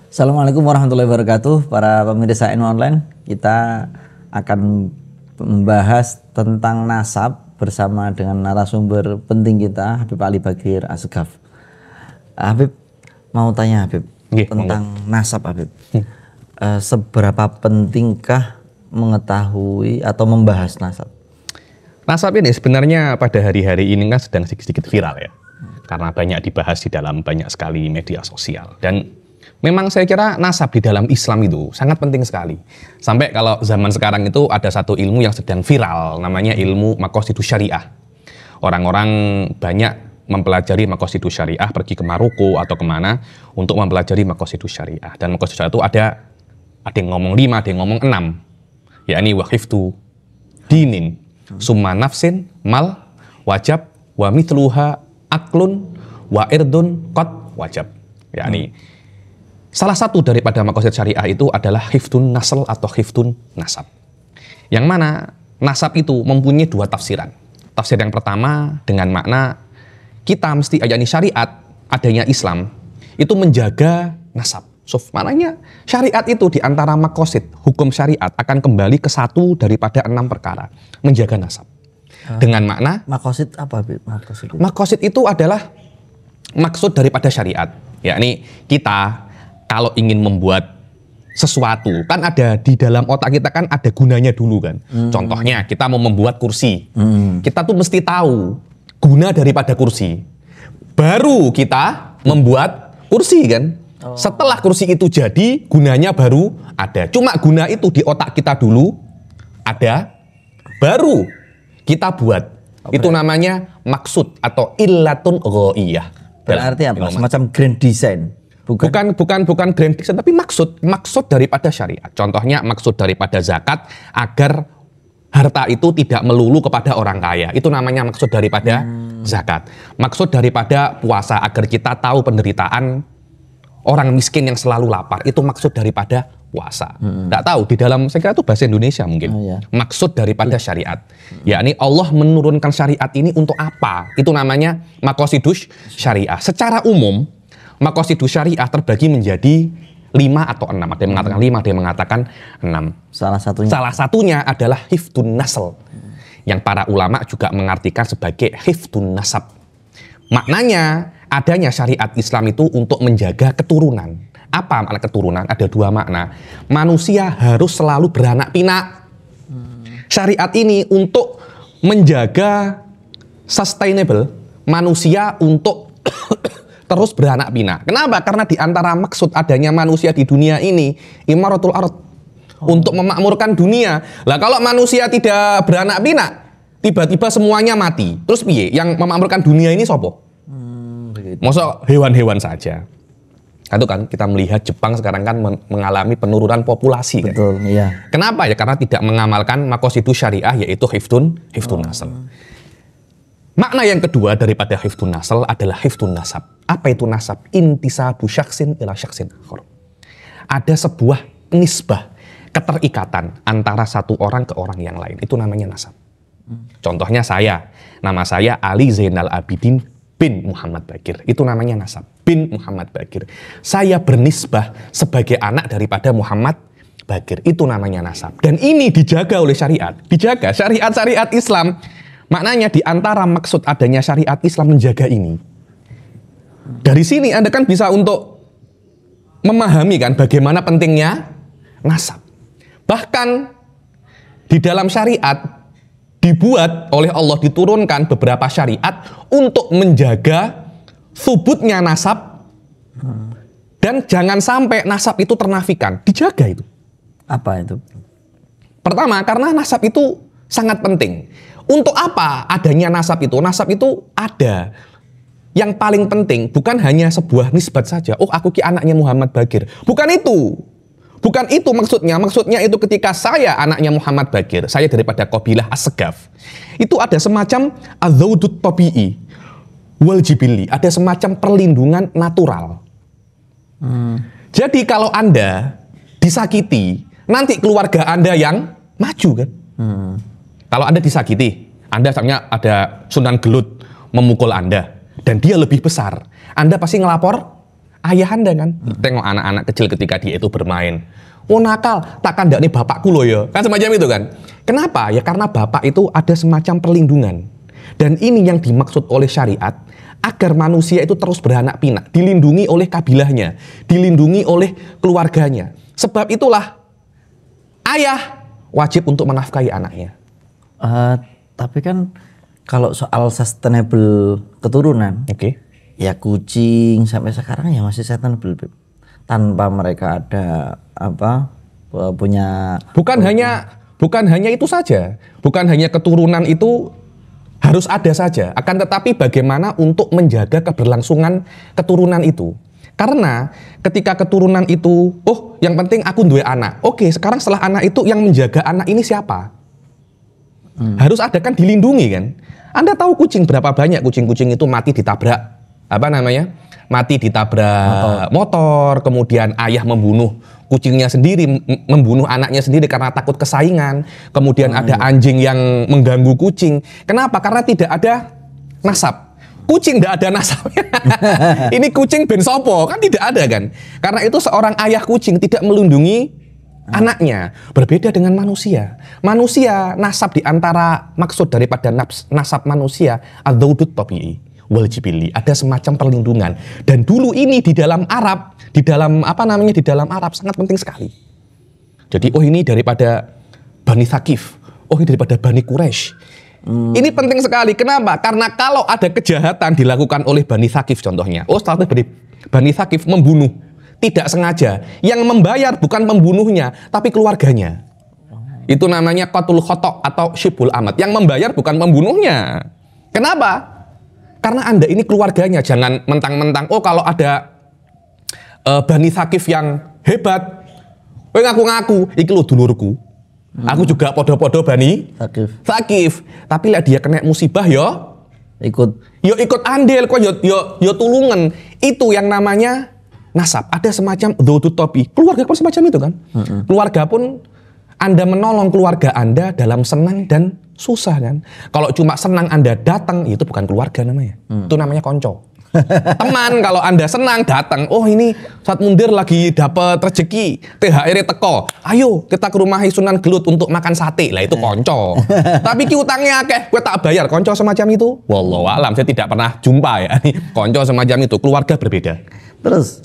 Assalamualaikum warahmatullahi wabarakatuh. Para pemirsa Ilmu Online, kita akan membahas tentang nasab bersama dengan narasumber penting kita, Habib Ali Bagir Assegaf. Habib, mau tanya Habib tentang nasab Habib. Seberapa pentingkah mengetahui atau membahas nasab? Nasab ini sebenarnya pada hari-hari ini kan sedang sedikit viral ya. Karena banyak dibahas di dalam banyak sekali media sosial. Dan memang saya kira nasab di dalam Islam itu sangat penting sekali. Sampai kalau zaman sekarang itu ada satu ilmu yang sedang viral, namanya ilmu Maqasidus Syariah. Orang-orang banyak mempelajari Maqasidus Syariah, pergi ke Maroko atau kemana untuk mempelajari Maqasidus Syariah. Dan Maqasidus Syariah itu ada yang ngomong 5, ada yang ngomong 6. Yakni wahiftu dinin, summa nafsin, mal, wajab, wa mithluha, aklun, wa irdun, qad, wajab. Yakni salah satu daripada maqasid syariah itu adalah hifdun nasl atau hifdun nasab. Yang mana nasab itu mempunyai dua tafsiran. Tafsir yang pertama dengan makna kita mesti yakni syariat adanya Islam itu menjaga nasab. So, maknanya syariat itu di antara maqasid hukum syariat akan kembali ke satu daripada 6 perkara, menjaga nasab. Dengan makna Maqasid apa? Maqasid itu adalah maksud daripada syariat. Yakni kita kalau ingin membuat sesuatu, kan ada di dalam otak kita kan ada gunanya dulu kan. Contohnya kita mau membuat kursi. Kita tuh mesti tahu guna daripada kursi. Baru kita membuat kursi kan. Setelah kursi itu jadi, gunanya baru ada. Cuma guna itu di otak kita dulu ada, baru kita buat. Itu namanya maksud atau illatun ghaiyah. Berarti apa? Semacam grand design. Bukan grand design, tapi maksud daripada syariat. Contohnya maksud daripada zakat agar harta itu tidak melulu kepada orang kaya. Itu namanya maksud daripada zakat. Maksud daripada puasa agar kita tahu penderitaan orang miskin yang selalu lapar. Itu maksud daripada puasa. Nggak tahu, di dalam, saya kira itu bahasa Indonesia mungkin. Maksud daripada syariat. Yakni Allah menurunkan syariat ini untuk apa? Itu namanya maqasidus syariah. Secara umum, maqasidus syariah terbagi menjadi 5 atau 6. Ada yang mengatakan 5, ada yang mengatakan 6. Salah satunya adalah hifdun nasl. Yang para ulama juga mengartikan sebagai hifdun nasab. Maknanya, adanya syariat Islam itu untuk menjaga keturunan. Apa makna keturunan? Ada 2 makna. Manusia harus selalu beranak pinak. Syariat ini untuk menjaga sustainable manusia untuk terus beranak pinak. Kenapa? Karena di antara maksud adanya manusia di dunia ini imaratul ard, untuk memakmurkan dunia. Lah kalau manusia tidak beranak pinak, tiba-tiba semuanya mati. Terus piye? Yang memakmurkan dunia ini sopo? Masa hewan-hewan saja. Itu kan kita melihat Jepang sekarang kan mengalami penurunan populasi. Betul, kan? Iya. Kenapa ya? Karena tidak mengamalkan maqasidus syariah, yaitu hifdun nasl. Makna yang kedua daripada hifdun nasl adalah hifdun nasab. Apa itu nasab? Intisabu syaksin ila syaksin akhar. Ada sebuah nisbah, keterikatan antara satu orang ke orang yang lain. Itu namanya nasab. Contohnya saya, nama saya Ali Zainal Abidin bin Muhammad Bagir. Itu namanya nasab. Bin Muhammad Bagir. Saya bernisbah sebagai anak daripada Muhammad Bagir. Itu namanya nasab. Dan ini dijaga oleh syariat. Dijaga. Syariat Islam. Maknanya di antara maksud adanya syariat Islam menjaga ini. Dari sini Anda kan bisa untuk memahami kan bagaimana pentingnya nasab. Bahkan di dalam syariat dibuat oleh Allah, diturunkan beberapa syariat untuk menjaga subutnya nasab dan jangan sampai nasab itu ternafikan. Dijaga itu. Apa itu? Pertama, karena nasab itu sangat penting. Untuk apa adanya nasab itu? Nasab itu ada. Yang paling penting bukan hanya sebuah nisbat saja. Oh, aku ki anaknya Muhammad Bagir. Bukan itu. Bukan itu maksudnya. Maksudnya itu ketika saya anaknya Muhammad Bagir, saya daripada qabilah Assegaf, itu ada semacam azawdut tabi'i wal jibilli, ada semacam perlindungan natural. Jadi kalau Anda disakiti, nanti keluarga Anda yang maju kan. Kalau Anda disakiti, Anda misalnya ada Sunan Gelut memukul Anda dan dia lebih besar, Anda pasti ngelapor ayah Anda kan. Tengok anak-anak kecil ketika dia itu bermain. Oh nakal, tak kandakne bapakku loh ya. Kan semacam itu kan. Kenapa? Ya karena bapak itu ada semacam perlindungan. Dan ini yang dimaksud oleh syariat, agar manusia itu terus beranak pinak, dilindungi oleh kabilahnya, dilindungi oleh keluarganya. Sebab itulah ayah wajib untuk menafkahi anaknya. Tapi kan kalau soal sustainable keturunan, Oke. ya kucing sampai sekarang ya masih sustainable, Beb. Tanpa mereka ada punya Bukan hanya itu saja. Bukan hanya keturunan itu harus ada saja. Akan tetapi bagaimana untuk menjaga keberlangsungan keturunan itu. Karena ketika keturunan itu, oh yang penting aku duwe anak. Oke, sekarang setelah anak itu yang menjaga anak ini siapa? Harus ada kan dilindungi kan. Anda tahu kucing berapa banyak kucing-kucing itu mati ditabrak mati ditabrak motor, kemudian ayah membunuh kucingnya sendiri, membunuh anaknya sendiri karena takut kesaingan. Kemudian ada anjing yang mengganggu kucing. Kenapa? Karena tidak ada nasab. Kucing tidak ada nasabnya. Ini kucing ben sopo, kan tidak ada kan. Karena itu seorang ayah kucing tidak melindungi anaknya. Berbeda dengan manusia. Manusia, nasab di antara maksud daripada nasab manusia adzawdut tabi'i wal jibili, ada semacam perlindungan. Dan dulu ini di dalam Arab, di dalam Arab sangat penting sekali. Jadi ini daripada Bani Thaqif, ini daripada Bani Quraisy. Ini penting sekali. Kenapa? Karena kalau ada kejahatan dilakukan oleh Bani Thaqif contohnya. Setelah Bani Thaqif membunuh tidak sengaja, yang membayar bukan pembunuhnya tapi keluarganya. Itu namanya qatul khotok atau syibul amad. Yang membayar bukan pembunuhnya. Kenapa? Karena Anda ini keluarganya. Jangan mentang-mentang kalau ada Bani Thaqif yang hebat, ngaku-ngaku iki lho dulurku. Aku juga podo-podo Bani Thaqif. Tapi lah dia kena musibah ikut andil kok yo tulungan. Itu yang namanya nasab. Ada semacam dzawdut tabi. Keluarga pun semacam itu kan. Keluarga pun Anda menolong keluarga Anda dalam senang dan susah kan. Kalau cuma senang Anda datang, itu bukan keluarga namanya. Itu namanya konco. Teman kalau Anda senang datang, ini saat mundir lagi dapat rezeki, THR teko. Ayo kita ke rumah Sunan Gelut untuk makan sate. Lah itu konco. Tapi ki utangnya akeh, gue tak bayar. Konco semacam itu. Wallahu alam, saya tidak pernah jumpa ya. Konco semacam itu, keluarga berbeda. Terus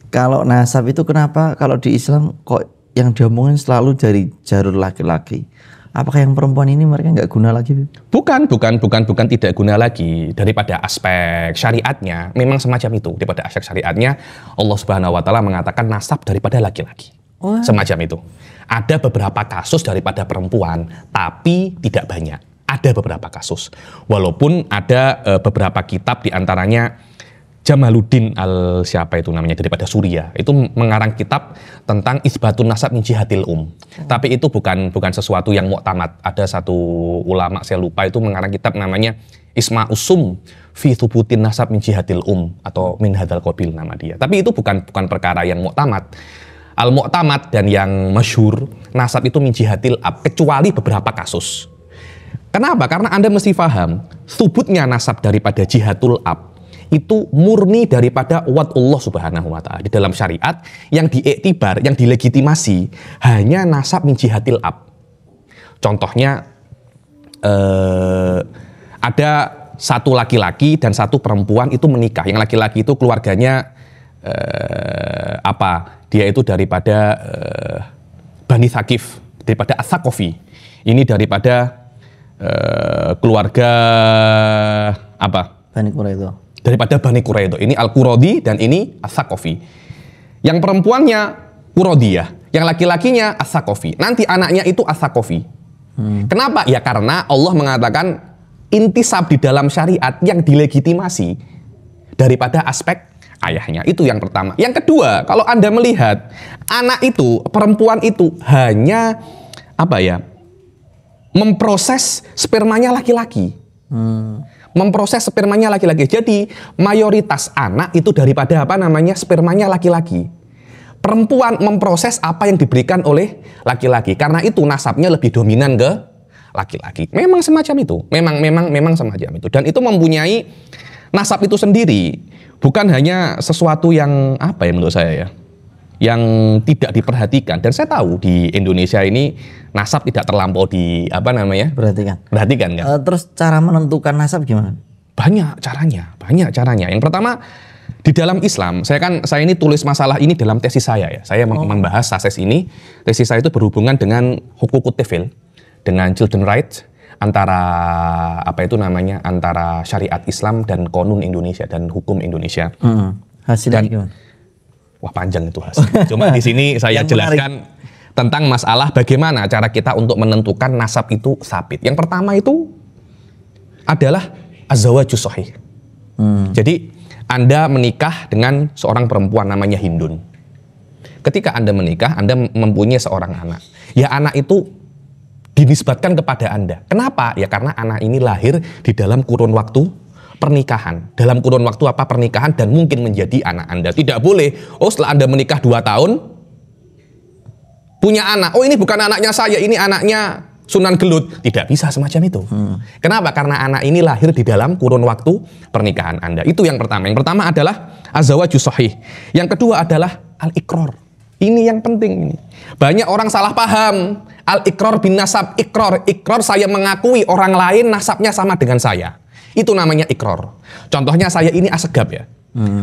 kalau nasab itu kenapa kalau di Islam kok yang diomongin selalu dari jalur laki-laki? Apakah yang perempuan ini mereka nggak guna lagi? Bukan tidak guna lagi. Daripada aspek syariatnya, memang semacam itu. Daripada aspek syariatnya, Allah Subhanahu Wa Taala mengatakan nasab daripada laki-laki. Semacam itu. Ada beberapa kasus daripada perempuan, tapi tidak banyak. Ada beberapa kasus. Walaupun ada beberapa kitab diantaranya Jamaluddin siapa itu namanya daripada Suriah itu mengarang kitab tentang isbatun nasab min jihatil Tapi itu bukan sesuatu yang muktamad. Ada satu ulama saya lupa itu mengarang kitab namanya Isma Usum fi thubutin nasab min jihatil atau min hadzal qabil nama dia. Tapi itu bukan perkara yang muktamad. Al-mu'tamad dan yang masyhur nasab itu min jihatil ab kecuali beberapa kasus. Kenapa? Karena Anda mesti paham thubutnya nasab daripada jihatul ab itu murni daripada Allah Subhanahu Wa Taala. Di dalam syariat yang diiktibar, yang dilegitimasi hanya nasab min jihatil ab. Contohnya ada satu laki-laki dan satu perempuan itu menikah. Yang laki-laki itu keluarganya dia itu daripada Bani Thaqif, daripada As-Saqafi. Ini daripada keluarga Bani Quraidah. Daripada Bani Quraidah. Ini Al-Quradi dan ini As-Saqafi. Yang perempuannya Quradiyah, yang laki-lakinya As-Saqafi. Nanti anaknya itu As-Saqafi. Kenapa? Ya karena Allah mengatakan intisab di dalam syariat yang dilegitimasi daripada aspek ayahnya. Itu yang pertama. Yang kedua, kalau Anda melihat anak itu, perempuan itu hanya memproses spermanya laki-laki. Memproses spermanya laki-laki. Jadi mayoritas anak itu daripada spermanya laki-laki. Perempuan memproses apa yang diberikan oleh laki-laki. Karena itu nasabnya lebih dominan ke laki-laki. Memang semacam itu. Memang semacam itu. Dan itu mempunyai nasab itu sendiri bukan hanya sesuatu yang apa ya menurut saya ya, yang tidak diperhatikan. Dan saya tahu di Indonesia ini nasab tidak terlampau perhatikan kan. Terus cara menentukan nasab gimana? Banyak caranya. Yang pertama, di dalam Islam, saya ini tulis masalah ini dalam tesis saya ya. Saya membahas tesis ini. Tesis saya itu berhubungan dengan hukukut tifil, dengan children rights, antara antara syariat Islam dan konun Indonesia dan hukum Indonesia. Hasilnya gimana? Wah, panjang itu hasil. Cuma di sini saya jelaskan tentang masalah bagaimana cara kita untuk menentukan nasab itu sabit. Yang pertama itu adalah az-zawaju shahih. Jadi Anda menikah dengan seorang perempuan namanya Hindun. Ketika Anda menikah, Anda mempunyai seorang anak. Ya, anak itu dinisbatkan kepada Anda. Kenapa? Ya karena anak ini lahir di dalam kurun waktu pernikahan. Dalam kurun waktu pernikahan dan mungkin menjadi anak Anda. Tidak boleh, setelah Anda menikah 2 tahun, punya anak. Ini bukan anaknya saya, ini anaknya Sunan Gelut. Tidak bisa semacam itu. Kenapa? Karena anak ini lahir di dalam kurun waktu pernikahan Anda. Itu yang pertama. Yang pertama adalah az-zawaju shahih. Yang kedua adalah al-iqrar. Ini yang penting ini. Banyak orang salah paham. Al-iqrar bin nasab. Iqrar saya mengakui orang lain nasabnya sama dengan saya. Itu namanya iqrar. Contohnya saya ini Assegaf ya.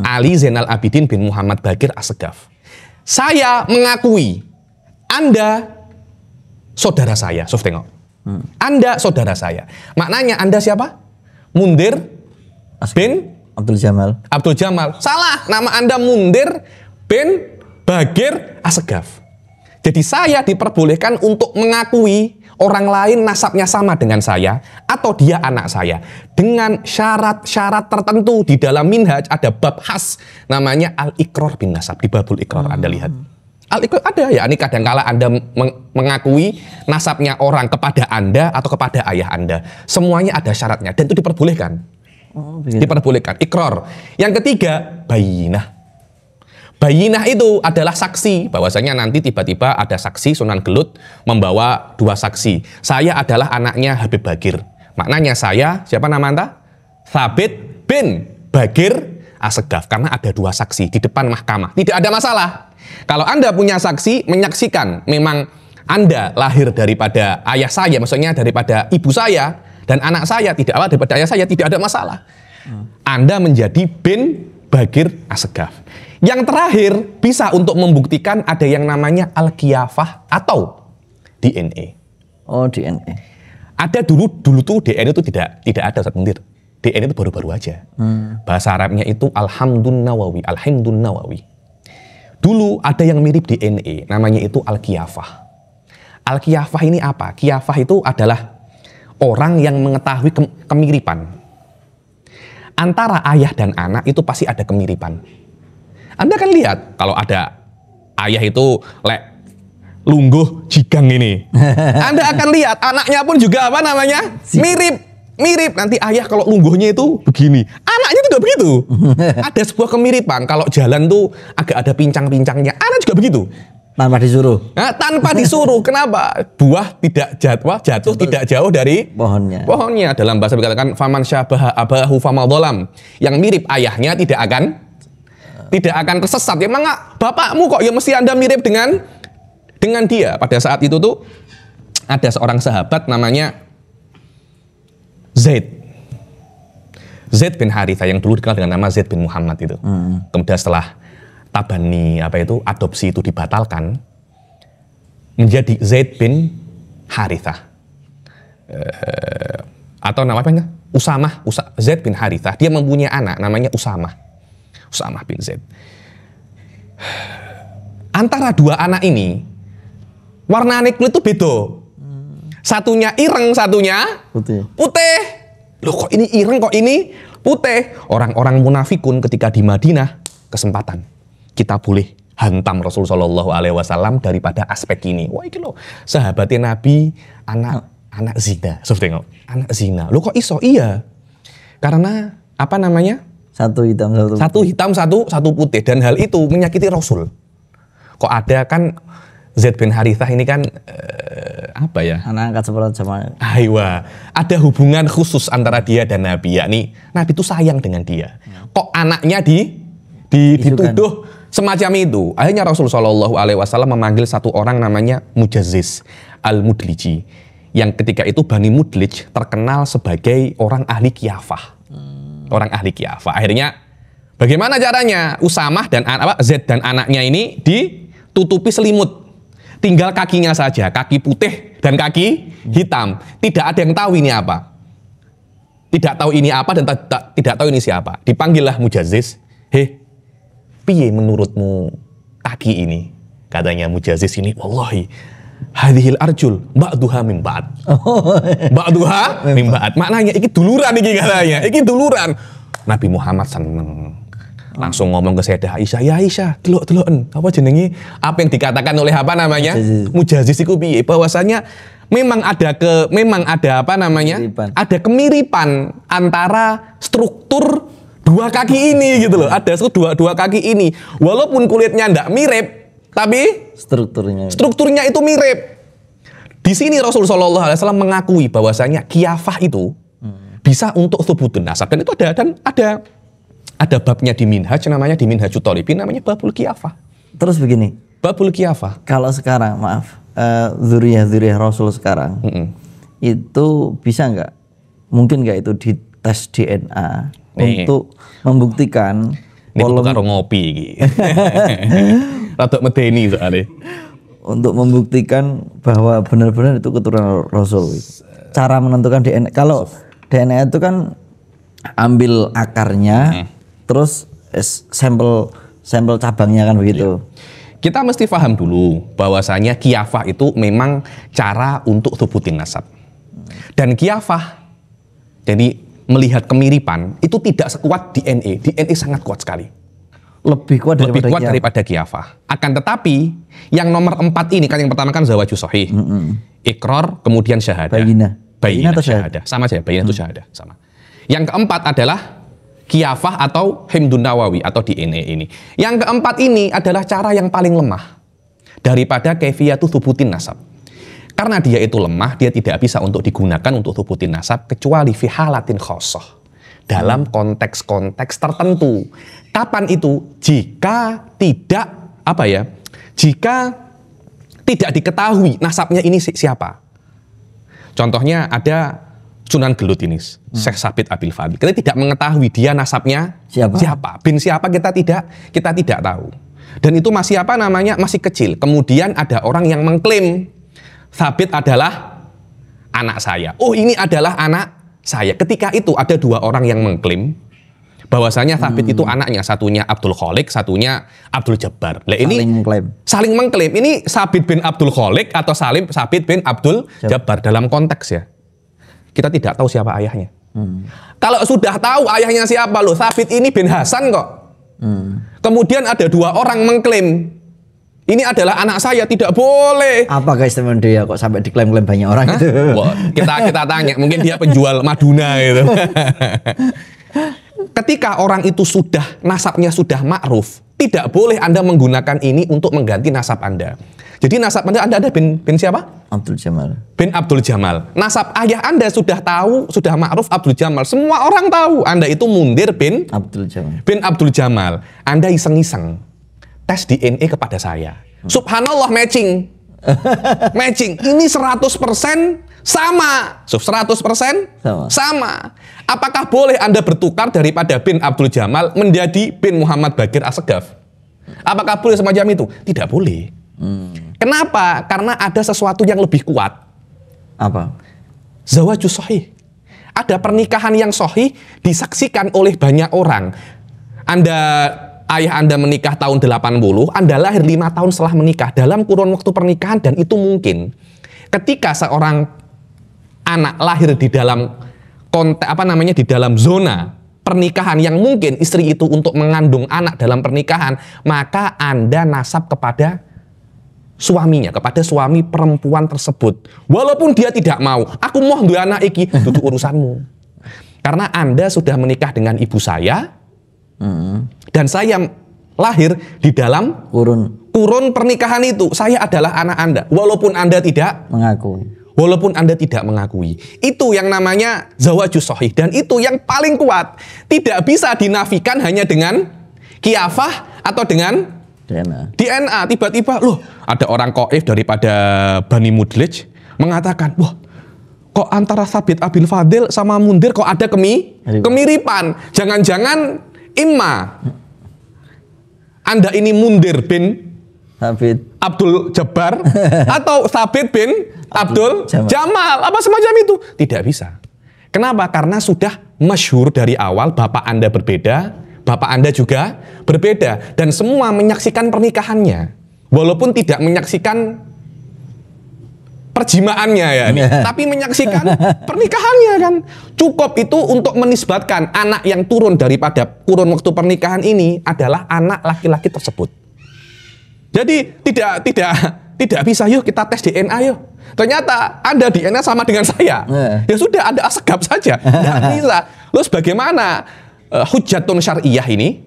Ali Zainal Abidin bin Muhammad Bakir Assegaf. Saya mengakui Anda saudara saya. Sof tengok. Anda saudara saya. Maknanya Anda siapa? Mundir bin Abdul Jamal. Salah. Nama Anda Mundir bin Bakir Assegaf. Jadi saya diperbolehkan untuk mengakui orang lain nasabnya sama dengan saya atau dia anak saya dengan syarat-syarat tertentu. Di dalam minhaj ada bab khas namanya al-iqrar bin nasab. Di babul iqrar Anda lihat. Al-iqrar ada ya, ini kadangkala Anda mengakui nasabnya orang kepada Anda atau kepada ayah Anda. Semuanya ada syaratnya dan itu diperbolehkan. Diperbolehkan iqrar. Yang ketiga, bayinah. Bayinah itu adalah saksi, bahwasanya nanti tiba-tiba ada saksi Sunan Gelut membawa 2 saksi. Saya adalah anaknya Habib Bagir. Maknanya saya, siapa nama Anda? Thabit bin Bagir Assegaf. Karena ada 2 saksi di depan mahkamah. Tidak ada masalah. Kalau Anda punya saksi, menyaksikan memang Anda lahir daripada ayah saya, maksudnya daripada ibu saya, dan anak saya, daripada ayah saya, tidak ada masalah. Anda menjadi bin Bagir Assegaf. Yang terakhir, bisa untuk membuktikan ada yang namanya al-qiyafah atau DNA. DNA. Ada dulu tuh DNA itu tidak ada Ustaz Mundir. DNA itu baru-baru aja. Bahasa Arabnya itu Alhamdun Nawawi. Dulu ada yang mirip DNA, namanya itu al-qiyafah. Al-qiyafah ini apa? Qiyafah itu adalah orang yang mengetahui kemiripan. Antara ayah dan anak itu pasti ada kemiripan. Anda kan lihat kalau ada ayah itu lungguh jigang ini. Anda akan lihat anaknya pun juga mirip. Nanti ayah kalau lungguhnya itu begini, anaknya juga begitu. Ada sebuah kemiripan. Kalau jalan tuh agak ada pincang-pincangnya, anak juga begitu. Tanpa disuruh. Tanpa disuruh. Kenapa? Buah tidak jatuh tidak jauh dari pohonnya. Dalam bahasa dikatakan faman syabaha abahu famadzalam. Yang mirip ayahnya tidak akan tersesat. Ya memang bapakmu kok ya mesti Anda mirip dengan dia. Pada saat itu tuh ada seorang sahabat namanya Zaid bin Harithah yang dulu dikenal dengan nama Zaid bin Muhammad itu. Kemudian setelah tabani adopsi itu dibatalkan menjadi Zaid bin Harithah. Atau namanya Zaid bin Harithah. Dia mempunyai anak namanya Usamah bin Zaid. Antara 2 anak ini warna kulit itu beda. Satunya ireng, satunya putih. Loh kok ini ireng, kok ini putih? Orang-orang munafikun ketika di Madinah kesempatan kita boleh hantam Rasul Shallallahu Alaihi Wasallam daripada aspek ini. Wah ini loh sahabatnya Nabi anak zina. So, tengok anak zina. Loh kok iso? Iya. Karena apa namanya? Satu hitam, satu putih. Dan hal itu menyakiti Rasul. Kok ada kan Zaid bin Harithah ini kan apa ya? Anak angkat seperempat sama. Aywa, ada hubungan khusus antara dia dan Nabi, yakni Nabi itu sayang dengan dia. Kok anaknya dituduh semacam itu? Akhirnya Rasulullah SAW memanggil satu orang namanya Mujazziz al-Mudliji, yang ketika itu Bani Mudlij terkenal sebagai orang ahli kiafah. Orang ahli kiafah. Akhirnya bagaimana caranya? Usamah dan Zaid dan anaknya ini ditutupi selimut. Tinggal kakinya saja, kaki putih dan kaki hitam. Tidak ada yang tahu ini apa. Tidak tahu ini apa dan tidak tahu ini siapa. Dipanggillah Mujazziz. Piye menurutmu kaki ini? Katanya Mujazziz ini, wallahi, hadhil arjul ba'duha min ba'd. Ba'duha min ba'd. Maknanya iki duluran iki katanya. Iki duluran. Nabi Muhammad seneng. Langsung ngomong ke Sayyidah Aisyah, ya Aisyah, delok-deloken, apa jenenge? Apa yang dikatakan oleh apa namanya? Mujazziz iku piye? Bahwasanya memang ada apa namanya? Ada kemiripan antara struktur dua kaki ini gitu loh. Ada dua kaki ini. Walaupun kulitnya ndak mirip, tapi strukturnya itu mirip. Di sini Rasulullah SAW mengakui bahwasanya kiafah itu bisa untuk thubutun nasab, dan itu ada babnya di Minhaj, namanya di Minhajut Thalibin, namanya babul kiafah. Terus begini, babul kiafah. Kalau sekarang, maaf, dzurriyyah Rasul sekarang, itu bisa nggak? Mungkin nggak itu di tes DNA untuk membuktikan? Ini kudu karo ngopi iki. Rada medeni soalnya. Untuk membuktikan bahwa benar-benar itu keturunan Rasul. Cara menentukan DNA, kalau DNA itu kan ambil akarnya, terus sampel cabangnya kan begitu. Kita mesti paham dulu bahwasanya kiafah itu memang cara untuk thubutin nasab. Dan kiafah, jadi melihat kemiripan, itu tidak sekuat DNA. DNA sangat kuat sekali. Lebih kuat daripada kiafah. Akan tetapi, yang nomor 4 ini kan, yang pertama kan zawaju sahih. Iqrar, kemudian syahadah. Bayinah atau syahadah. Sama saja, bayinah itu syahadah. Sama. Yang keempat adalah kiafah atau himdun nawawi atau DNA ini. Yang keempat ini adalah cara yang paling lemah daripada kaifiyatu thubutin nasab. Karena dia itu lemah, dia tidak bisa untuk digunakan untuk thubutin nasab kecuali fi halatin khosoh. Dalam konteks-konteks tertentu. Kapan itu? Jika tidak diketahui nasabnya ini siapa. Contohnya ada Sunan Gelut ini, Syekh Sabit Abil Fadl. Kita tidak mengetahui dia nasabnya siapa. Bin siapa kita tidak tahu. Dan itu masih masih kecil. Kemudian ada orang yang mengklaim Sabit adalah anak saya. Oh, ini adalah anak saya. Ketika itu ada dua orang yang mengklaim bahwasanya Sabit itu anaknya, satunya Abdul Khaliq, satunya Abdul Jabbar. Lah ini saling mengklaim. Ini Sabit bin Abdul Khaliq atau Sabit bin Abdul Jabbar dalam konteks ya. Kita tidak tahu siapa ayahnya. Kalau sudah tahu ayahnya siapa, loh, Sabit ini bin Hasan kok. Kemudian ada dua orang mengklaim ini adalah anak saya, tidak boleh. Apa guys teman dia kok sampai diklaim-klaim banyak orang itu? Wah, kita tanya, mungkin dia penjual Maduna gitu. Ketika orang itu nasabnya sudah ma'ruf, tidak boleh Anda menggunakan ini untuk mengganti nasab Anda. Jadi nasab Anda ada bin siapa? Abdul Jamal. Bin Abdul Jamal. Nasab ayah Anda sudah tahu, sudah ma'ruf Abdul Jamal. Semua orang tahu Anda itu Mundir bin Abdul Jamal. Bin Abdul Jamal. Anda iseng-iseng tes DNA kepada saya. Subhanallah, matching. Matching. Ini 100% sama. 100% sama. Apakah boleh Anda bertukar daripada bin Abdul Jamal menjadi bin Muhammad Bakir Assegaf? Apakah boleh semacam itu? Tidak boleh. Kenapa? Karena ada sesuatu yang lebih kuat. Apa? Zawaju sahih. Ada pernikahan yang sahih disaksikan oleh banyak orang. Ayah Anda menikah tahun 80, Anda lahir 5 tahun setelah menikah dalam kurun waktu pernikahan, dan itu mungkin. Ketika seorang anak lahir di dalam di dalam zona pernikahan yang mungkin istri itu untuk mengandung anak dalam pernikahan, maka Anda nasab kepada suaminya, kepada suami perempuan tersebut. Walaupun dia tidak mau, aku mau duwe anak iki, itu urusanmu. Karena Anda sudah menikah dengan ibu saya, dan saya lahir di dalam kurun pernikahan itu. Saya adalah anak Anda, walaupun Anda tidak mengakui. Itu yang namanya zawajus shahih, dan itu yang paling kuat. Tidak bisa dinafikan hanya dengan kiafah atau dengan DNA. Tiba-tiba loh, ada orang qaif daripada Bani Mudlij mengatakan, wah, kok antara Sabit Abil Fadil sama Mundir kok ada kemiripan. Jangan-jangan imma Anda ini Mundir bin Sabit Abdul Jabbar atau Sabit bin Abdul Jamal, apa semacam itu. Tidak bisa. Kenapa? Karena sudah masyhur dari awal, bapak Anda berbeda, bapak Anda juga berbeda, dan semua menyaksikan pernikahannya, walaupun tidak menyaksikan perjimaannya ya, tapi menyaksikan pernikahannya kan. Cukup itu untuk menisbatkan anak yang turun daripada kurun waktu pernikahan ini adalah anak laki-laki tersebut. Jadi tidak bisa, yuk kita tes DNA yuk. Ternyata Anda DNA sama dengan saya. Ya sudah, Anda asegap saja. Tidak bisa. Terus bagaimana hujjatun syar'iyah ini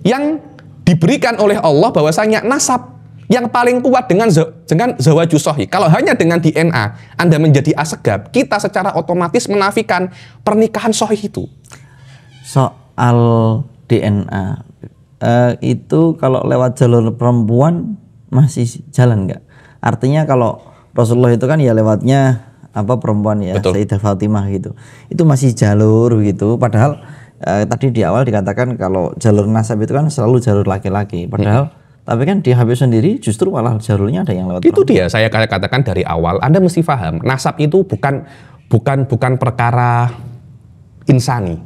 yang diberikan oleh Allah bahwasanya nasab yang paling kuat dengan zawajus shahih. Kalau hanya dengan DNA Anda menjadi asegab, kita secara otomatis menafikan pernikahan shahih itu. Soal DNA itu kalau lewat jalur perempuan masih jalan nggak? Artinya kalau Rasulullah itu kan ya lewatnya perempuan ya, betul, Sayyidah Fatimah gitu. Itu masih jalur gitu. Padahal tadi di awal dikatakan kalau jalur nasab itu kan selalu jalur laki-laki. Padahal tapi kan di Habib sendiri justru malah jalurnya ada yang lewat itu perempuan. Dia saya katakan dari awal, Anda mesti paham, nasab itu bukan perkara insani,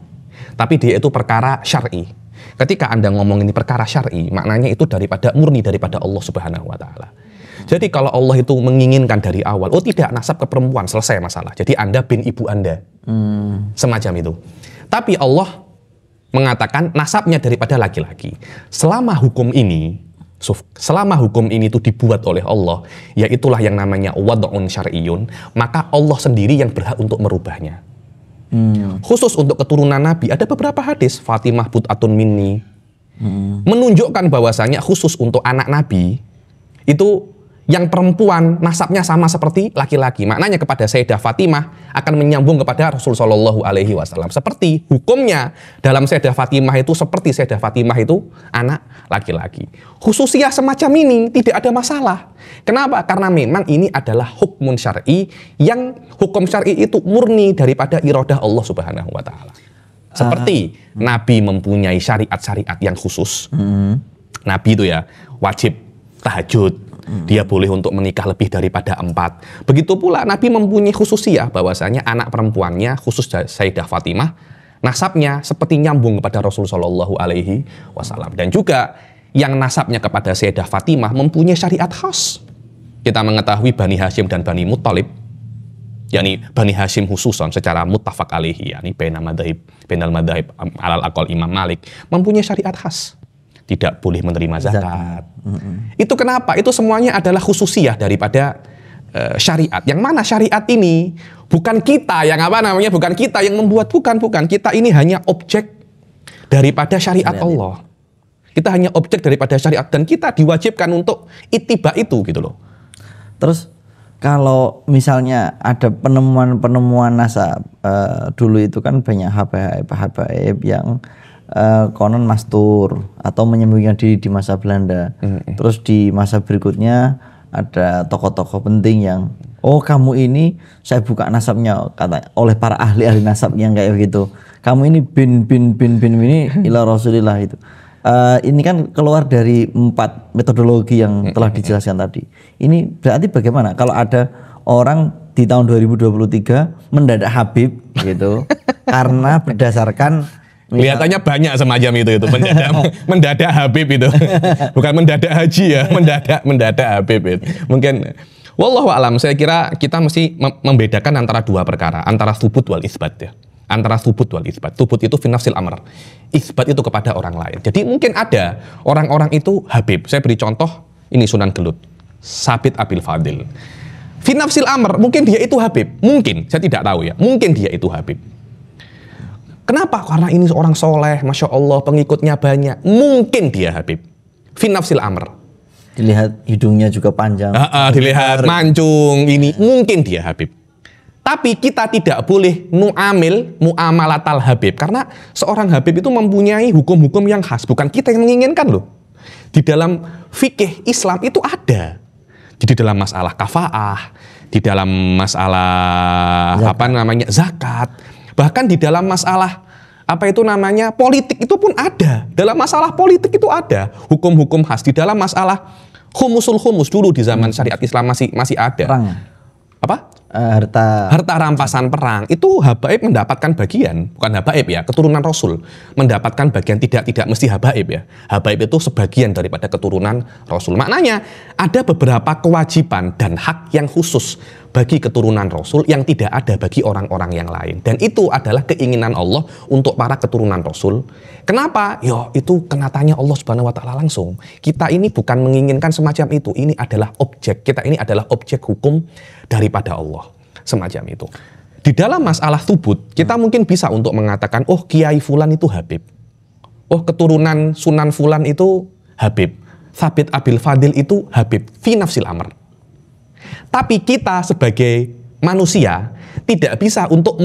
tapi dia itu perkara syar'i. Ketika Anda ngomong ini perkara syar'i, maknanya itu murni daripada Allah Subhanahu wa taala. Jadi kalau Allah itu menginginkan dari awal, oh tidak, nasab ke perempuan, selesai masalah. Jadi Anda bin ibu Anda. Semacam itu. Tapi Allah mengatakan nasabnya daripada laki-laki. Selama hukum ini itu dibuat oleh Allah, ya itulah yang namanya wad'un syar'iyyun, maka Allah sendiri yang berhak untuk merubahnya. Khusus untuk keturunan Nabi, ada beberapa hadis, Fatimah bud'atun minni, menunjukkan bahwasanya khusus untuk anak Nabi, itu yang perempuan nasabnya sama seperti laki-laki. Maknanya kepada Sayyidah Fatimah akan menyambung kepada Rasul Shallallahu Alaihi Wasallam. Seperti hukumnya dalam Sayyidah Fatimah itu seperti Sayyidah Fatimah itu anak laki-laki. Khususnya semacam ini tidak ada masalah. Kenapa? Karena memang ini adalah hukum syar'i, yang hukum syar'i itu murni daripada iradah Allah Subhanahu Wa Taala. Seperti Nabi mempunyai syariat-syariat yang khusus. Nabi itu ya wajib tahajud. Dia boleh untuk menikah lebih daripada 4. Begitu pula Nabi mempunyai khususiyah bahwasanya anak perempuannya, khusus Sayyidah Fatimah, nasabnya seperti nyambung kepada Rasul Shallallahu Alaihi Wasallam. Dan juga yang nasabnya kepada Sayyidah Fatimah mempunyai syariat khas. Kita mengetahui Bani Hashim dan Bani Muttalib, yakni Bani Hashim khususan secara muttafaq alaihi, yakni bainal madhahib alal aqal Imam Malik, mempunyai syariat khas. Tidak boleh menerima zakat. Itu kenapa? Itu semuanya adalah khususiyah daripada syariat. Yang mana syariat ini bukan kita yang bukan kita yang membuat, bukan. Kita ini hanya objek daripada syariat Allah. Kita hanya objek daripada syariat, dan kita diwajibkan untuk ittiba itu gitu loh. Terus kalau misalnya ada penemuan nasab, dulu itu kan banyak habaib yang konon mastur atau menyembunyikan diri di masa Belanda. Terus di masa berikutnya ada tokoh-tokoh penting yang, oh kamu ini, saya buka nasabnya kata oleh para ahli nasab yang kayak begitu. Kamu ini bin ini ila Rasulillah itu. Ini kan keluar dari 4 metodologi yang telah dijelaskan tadi. Ini berarti bagaimana kalau ada orang di tahun 2023 mendadak Habib gitu karena berdasarkan kelihatannya banyak semacam itu mendadak Habib itu. Bukan mendadak haji ya, mendadak Habib itu. Mungkin wallahu alam, saya kira kita mesti membedakan antara 2 perkara, antara tsubut wal isbat ya. Antara tsubut wal isbat. Tsubut itu fi nafsil amr. Isbat itu kepada orang lain. Jadi mungkin ada orang-orang itu Habib. Saya beri contoh, ini Sunan Gelut, Sabit Abil Fadil. Fi nafsil amr, mungkin dia itu Habib. Mungkin, saya tidak tahu ya. Mungkin dia itu Habib. Kenapa? Karena ini seorang soleh, Masya Allah, pengikutnya banyak. Mungkin dia Habib. Fi nafsil amr. Dilihat hidungnya juga panjang. Dilihat mancung, ini mungkin dia Habib. Tapi kita tidak boleh muamalatal Habib. Karena seorang Habib itu mempunyai hukum-hukum yang khas. Bukan kita yang menginginkan loh. Di dalam fikih Islam itu ada. Jadi dalam masalah kafaah, di dalam masalah zakat, bahkan di dalam masalah politik itu pun ada. Dalam masalah politik itu ada hukum-hukum khas. Di dalam masalah khumusul khumus dulu di zaman syariat Islam masih ada. Perang. Apa? Harta rampasan perang itu habaib mendapatkan bagian, bukan habaib ya, keturunan Rasul mendapatkan bagian, tidak mesti habaib ya. Habaib itu sebagian daripada keturunan Rasul. Maknanya ada beberapa kewajiban dan hak yang khusus bagi keturunan Rasul yang tidak ada bagi orang-orang yang lain. Dan itu adalah keinginan Allah untuk para keturunan Rasul. Kenapa? Itu kenatanya Allah Subhanahu wa taala langsung. Kita ini bukan menginginkan semacam itu. Ini adalah objek. Kita ini adalah objek hukum daripada Allah. Semacam itu. Di dalam masalah thubut, kita mungkin bisa untuk mengatakan, oh Kiai Fulan itu Habib. Oh keturunan Sunan Fulan itu Habib. Thabit Abil Fadil itu Habib. Fi nafsil amr. Tapi kita sebagai manusia tidak bisa untuk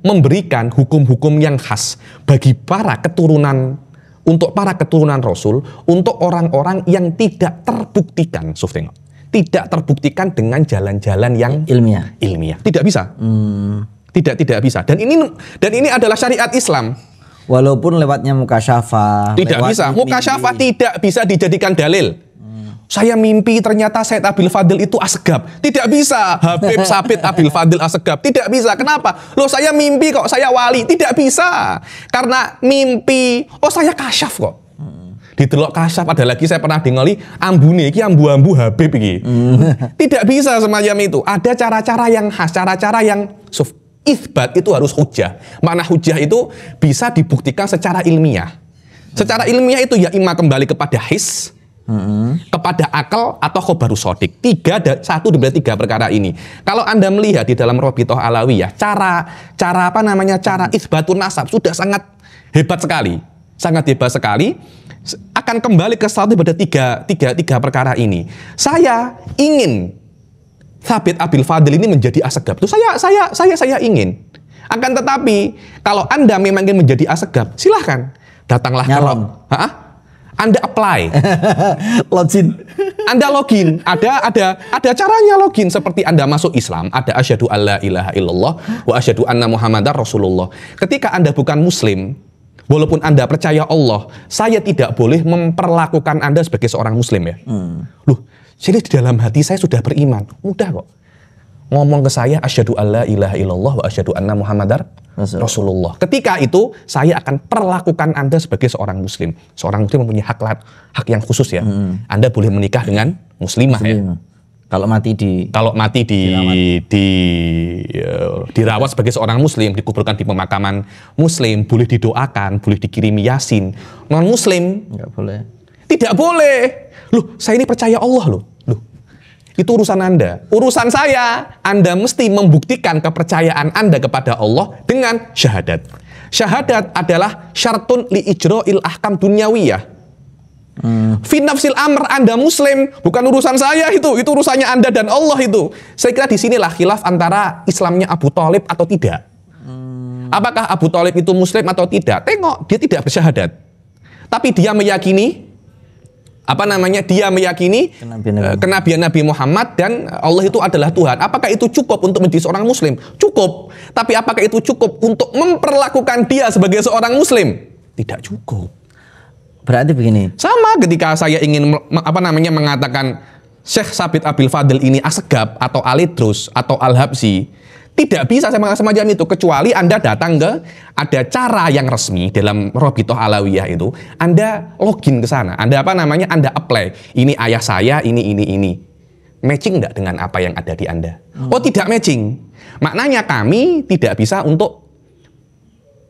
memberikan hukum-hukum yang khas bagi para keturunan, untuk para keturunan Rasul, untuk orang-orang yang tidak terbuktikan, tidak terbuktikan dengan jalan-jalan yang ilmiah. Tidak bisa. Tidak bisa. Dan ini adalah syariat Islam. Walaupun lewatnya mukasyafah. Tidak bisa. Mukasyafah tidak bisa dijadikan dalil. Saya mimpi ternyata Said Abil Fadil itu asegab. Tidak bisa. Habib Sabit Abil Fadil asegab. Tidak bisa. Kenapa? Loh saya mimpi kok, saya wali. Tidak bisa. Karena mimpi, saya kasyaf kok. Ditelok kasyaf, ada lagi saya pernah dengali ambune iki ambu-ambu Habib iki. Tidak bisa semacam itu. Ada cara-cara yang khas, cara-cara yang itsbat itu harus hujjah. Makna hujjah itu bisa dibuktikan secara ilmiah. Secara ilmiah itu ya imma kembali kepada his, kepada akal atau khobarus shodiq. Satu dari tiga perkara ini. Kalau Anda melihat di dalam Robitoh Alawiyah, cara itsbatun nasab sudah sangat hebat sekali. Sangat hebat sekali. Akan kembali ke satu pada tiga perkara ini. Saya ingin Thabit Abil Fadil ini menjadi asegab. Itu saya ingin. Akan tetapi kalau Anda memang ingin menjadi asegab, silahkan datanglah Anda apply. Anda login. Ada caranya login, seperti Anda masuk Islam, ada asyhadu alla ilaha illallah wa asyhadu anna muhammadar rasulullah. Ketika Anda bukan muslim, walaupun Anda percaya Allah, saya tidak boleh memperlakukan Anda sebagai seorang muslim ya. Loh, jadi di dalam hati saya sudah beriman. Mudah kok. Ngomong ke saya asyhadu alla ilaha illallah wa asyhadu anna muhammadar Rasulullah. Ketika itu saya akan perlakukan Anda sebagai seorang muslim. Seorang muslim mempunyai hak yang khusus ya. Anda boleh menikah dengan muslimah ya. Kalau mati dirawat sebagai seorang muslim, dikuburkan di pemakaman muslim, boleh didoakan, boleh dikirimi yasin. Non muslim nggak boleh. Tidak boleh. Loh, saya ini percaya Allah loh. Itu urusan Anda. Urusan saya, Anda mesti membuktikan kepercayaan Anda kepada Allah dengan syahadat. Syahadat adalah syartun li ijra'il ahkam dunyawiyah. Fi nafsil amr, Anda muslim, bukan urusan saya itu urusannya Anda dan Allah itu. Saya kira di sinilah khilaf antara Islamnya Abu Thalib atau tidak. Apakah Abu Thalib itu muslim atau tidak? Tengok, dia tidak bersyahadat. Tapi dia meyakini dia meyakini kenabian Nabi Muhammad dan Allah itu adalah Tuhan. Apakah itu cukup untuk menjadi seorang muslim? Cukup. Tapi apakah itu cukup untuk memperlakukan dia sebagai seorang muslim? Tidak cukup. Berarti begini. Sama ketika saya ingin mengatakan Syekh Sabit Abil Fadil ini asegab atau alidrus atau al-habsi, tidak bisa semacam itu kecuali Anda datang ke ada cara yang resmi dalam Robitoh Alawiyah itu. Anda login ke sana. Anda Anda apply. Ini ayah saya, ini. Matching enggak dengan apa yang ada di Anda? Oh, tidak matching. Maknanya kami tidak bisa untuk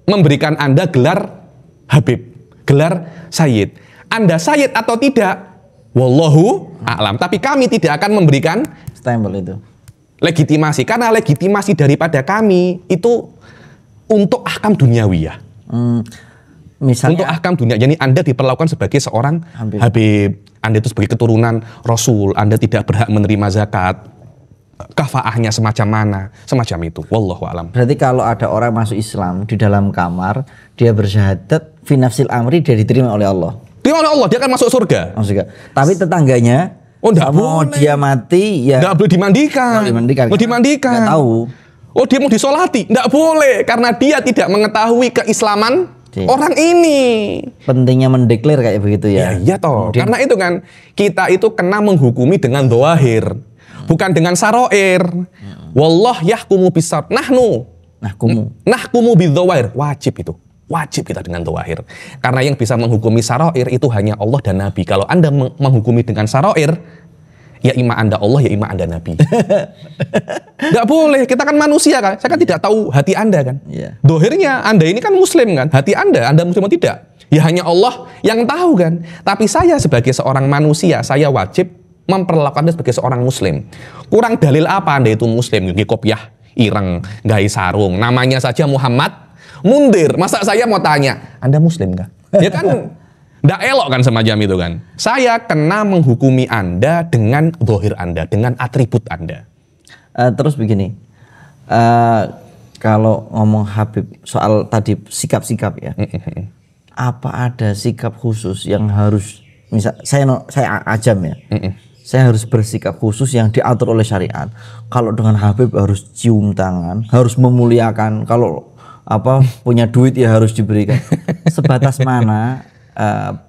memberikan Anda gelar Habib, gelar Sayyid. Anda Sayyid atau tidak, wallahu a'lam. Tapi kami tidak akan memberikan stempel itu. Legitimasi, karena legitimasi daripada kami itu untuk ahkam duniawiyah. Misalnya Untuk ahkam dunia, jadi Anda diperlakukan sebagai seorang Habib. Anda itu sebagai keturunan Rasul, Anda tidak berhak menerima zakat. Kafaahnya semacam mana? Semacam itu. Wallahu alam. berarti kalau ada orang masuk Islam di dalam kamar, dia bersyahadat fi nafsil amri, dia diterima oleh Allah. Dia oleh Allah, dia akan masuk surga. Maksudnya, tapi tetangganya Nggak mau boleh. dia mati ya Nggak boleh dimandikan. Mau dimandikan. Nggak tahu. Oh, dia mau disolati? Nggak boleh, karena dia tidak mengetahui keislaman Iya. orang ini. Pentingnya mendeklar kayak begitu ya. Ya iya toh. Karena itu kan kita itu kena menghukumi dengan doahir, bukan dengan saroir. Wallah yahkumu bisar. Nahkumu bidzawair. Wajib itu. Wajib kita dengan doahir. Karena yang bisa menghukumi saroir itu hanya Allah dan Nabi. Kalau Anda menghukumi dengan saroir, ya ima Anda Allah, ya ima Anda Nabi. Nggak boleh, kita kan manusia kan. Saya kan tidak tahu hati Anda kan. Iya. Dohirnya Anda ini kan muslim kan. Hati Anda muslim atau tidak? Ya hanya Allah yang tahu kan. Tapi saya sebagai seorang manusia, saya wajib memperlakukan Anda sebagai seorang muslim. Kurang dalil apa Anda itu muslim? Nggih kopiah, ireng, gawe sarung. Namanya saja Muhammad Mundir. Masa saya mau tanya, Anda muslim nggak? Ya kan nggak elok kan semacam itu kan. Saya kena menghukumi Anda dengan dohir Anda, dengan atribut Anda. Terus begini, kalau ngomong Habib soal tadi sikap-sikap ya, apa ada sikap khusus yang harus, misal saya ajam ya, saya harus bersikap khusus yang diatur oleh syariat. Kalau dengan Habib harus cium tangan, harus memuliakan, kalau punya duit ya harus diberikan. Sebatas mana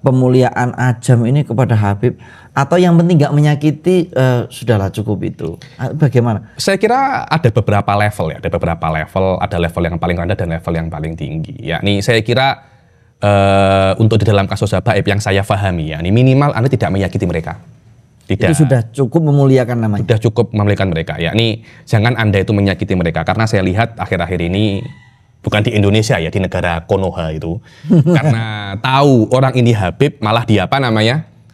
pemuliaan ajam ini kepada Habib, atau yang penting nggak menyakiti, sudahlah cukup itu. Bagaimana? Saya kira ada beberapa level ya, ada level yang paling rendah dan level yang paling tinggi. Yakni saya kira untuk di dalam kasus habaib yang saya pahami ya, ini minimal Anda tidak menyakiti mereka. Tidak. Itu sudah cukup memuliakan namanya. Sudah cukup memuliakan mereka. Yakni jangan Anda itu menyakiti mereka, karena saya lihat akhir-akhir ini bukan di Indonesia ya, di negara Konoha itu. Karena tahu orang ini Habib, malah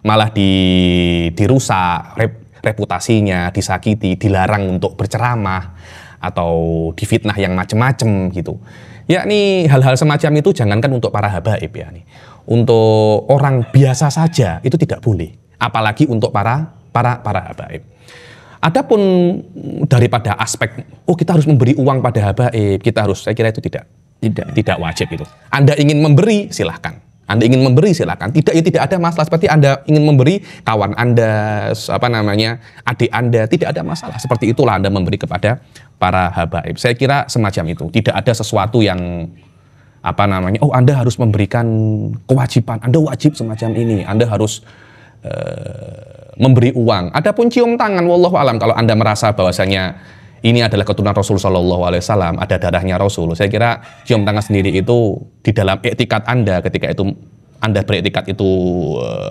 malah dirusak reputasinya, disakiti, dilarang untuk berceramah atau difitnah yang macam-macam gitu. Yakni hal-hal semacam itu jangankan untuk para habaib ya nih. Untuk orang biasa saja itu tidak boleh, apalagi untuk para habaib. Adapun daripada aspek, kita harus memberi uang pada habaib, saya kira itu tidak wajib itu. Anda ingin memberi, silahkan. Tidak ada masalah. Seperti Anda ingin memberi kawan Anda, adik Anda, tidak ada masalah. Seperti itulah Anda memberi kepada para habaib. Saya kira semacam itu. Tidak ada sesuatu yang Anda harus memberikan kewajiban, Anda wajib semacam ini, Anda harus memberi uang. Adapun cium tangan, wallahu alam, kalau Anda merasa bahwasanya ini adalah keturunan Rasul Shallallahu Alaihi Wasallam, ada darahnya Rasul, saya kira cium tangan sendiri itu di dalam etikat Anda, ketika itu Anda beretikat itu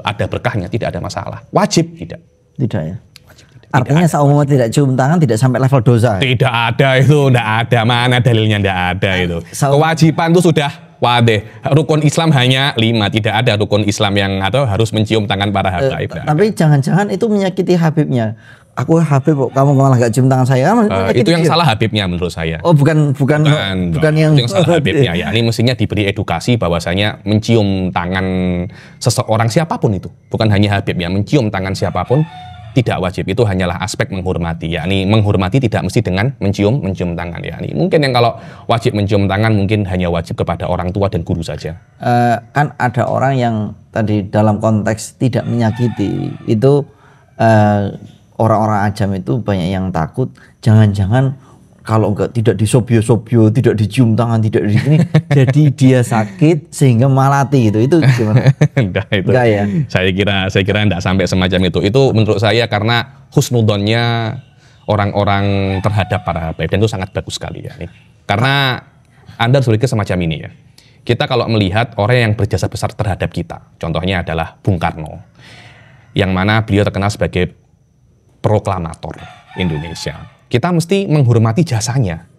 ada berkahnya, tidak ada masalah. Wajib tidak ya. Wajib, tidak. Artinya seumur tidak cium tangan tidak sampai level dosa. Tidak ada itu, tidak ada, mana dalilnya, tidak ada itu. Kewajiban itu sudah wadih. Rukun Islam hanya 5, tidak ada rukun Islam yang harus mencium tangan para habaib. Tapi jangan-jangan itu menyakiti Habibnya. Aku Habib kok, kamu malah gak cium tangan saya. Itu yang salah Habibnya menurut saya. Oh, bukan yang salah Habibnya ya. Ini mestinya diberi edukasi bahwasanya mencium tangan seseorang siapapun itu, bukan hanya Habib ya, mencium tangan siapapun tidak wajib. Itu hanyalah aspek menghormati, yakni menghormati tidak mesti dengan mencium tangan ya. Ini mungkin yang kalau wajib mencium tangan mungkin hanya wajib kepada orang tua dan guru saja. Kan ada orang yang tadi dalam konteks tidak menyakiti itu, orang-orang ajam itu banyak yang takut jangan-jangan kalau tidak disobio-sobio, tidak dicium tangan, tidak di sini, jadi dia sakit sehingga malati gitu. Itu gimana? Enggak ya. Saya kira enggak sampai semacam itu. Itu menurut saya karena husnudonnya orang-orang terhadap para habaib, dan itu sangat bagus sekali ya. Karena Anda harus berpikir semacam ini ya. Kita kalau melihat orang yang berjasa besar terhadap kita, contohnya adalah Bung Karno, yang mana beliau terkenal sebagai proklamator Indonesia. Kita mesti menghormati jasanya,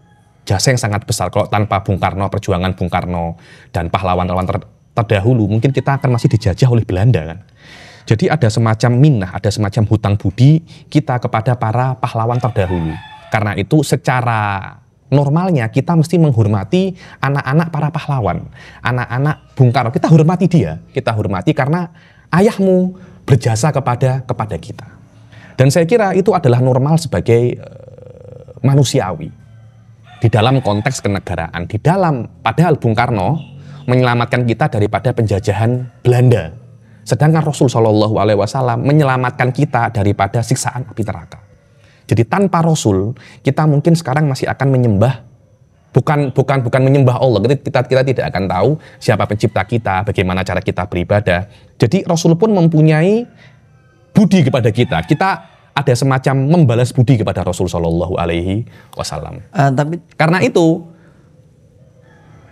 jasa yang sangat besar. Kalau tanpa Bung Karno, perjuangan Bung Karno dan pahlawan-pahlawan terdahulu, mungkin kita akan masih dijajah oleh Belanda kan. Jadi ada semacam minnah, ada semacam hutang budi kita kepada para pahlawan terdahulu. Karena itu secara normalnya kita mesti menghormati anak-anak para pahlawan, anak-anak Bung Karno. Kita hormati dia, kita hormati karena ayahmu berjasa kepada kita. Dan saya kira itu adalah normal sebagai manusiawi di dalam konteks kenegaraan. Padahal Bung Karno menyelamatkan kita daripada penjajahan Belanda, sedangkan Rasul Shallallahu Alaihi Wasallam menyelamatkan kita daripada siksaan api neraka. Jadi tanpa Rasul, kita mungkin sekarang masih akan menyembah, bukan menyembah Allah. Kita tidak akan tahu siapa pencipta kita, bagaimana cara kita beribadah. Jadi Rasul pun mempunyai budi kepada kita. Kita ada semacam membalas budi kepada Rasul Shallallahu Alaihi Wasallam. Tapi karena itu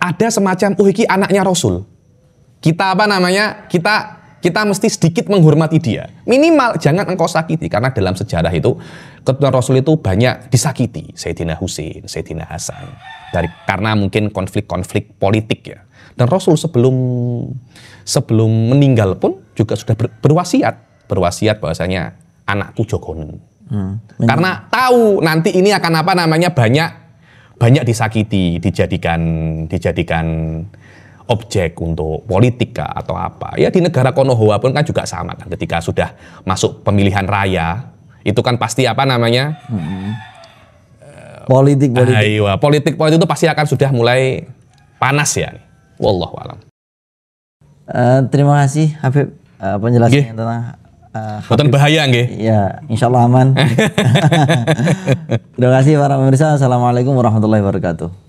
ada semacam, iki anaknya Rasul. Kita kita mesti sedikit menghormati dia. Minimal jangan engkau sakiti. Karena dalam sejarah itu, ketua Rasul itu banyak disakiti. Sayyidina Husain, Sayyidina Hasan. Karena mungkin konflik-konflik politik ya. Dan Rasul sebelum meninggal pun juga sudah berwasiat bahwasanya anakku jogonen. Karena tahu nanti ini akan banyak disakiti, dijadikan objek untuk politik kah, atau apa. Ya di negara Konoha pun kan juga sama kan, ketika sudah masuk pemilihan raya, itu kan pasti politik. Politik itu pasti akan sudah mulai panas ya. Wallahu a'lam. Terima kasih Habib penjelasannya tentang Boten bahaya nggih. Ya, insyaallah aman. Terima kasih para pemirsa. Assalamualaikum warahmatullahi wabarakatuh.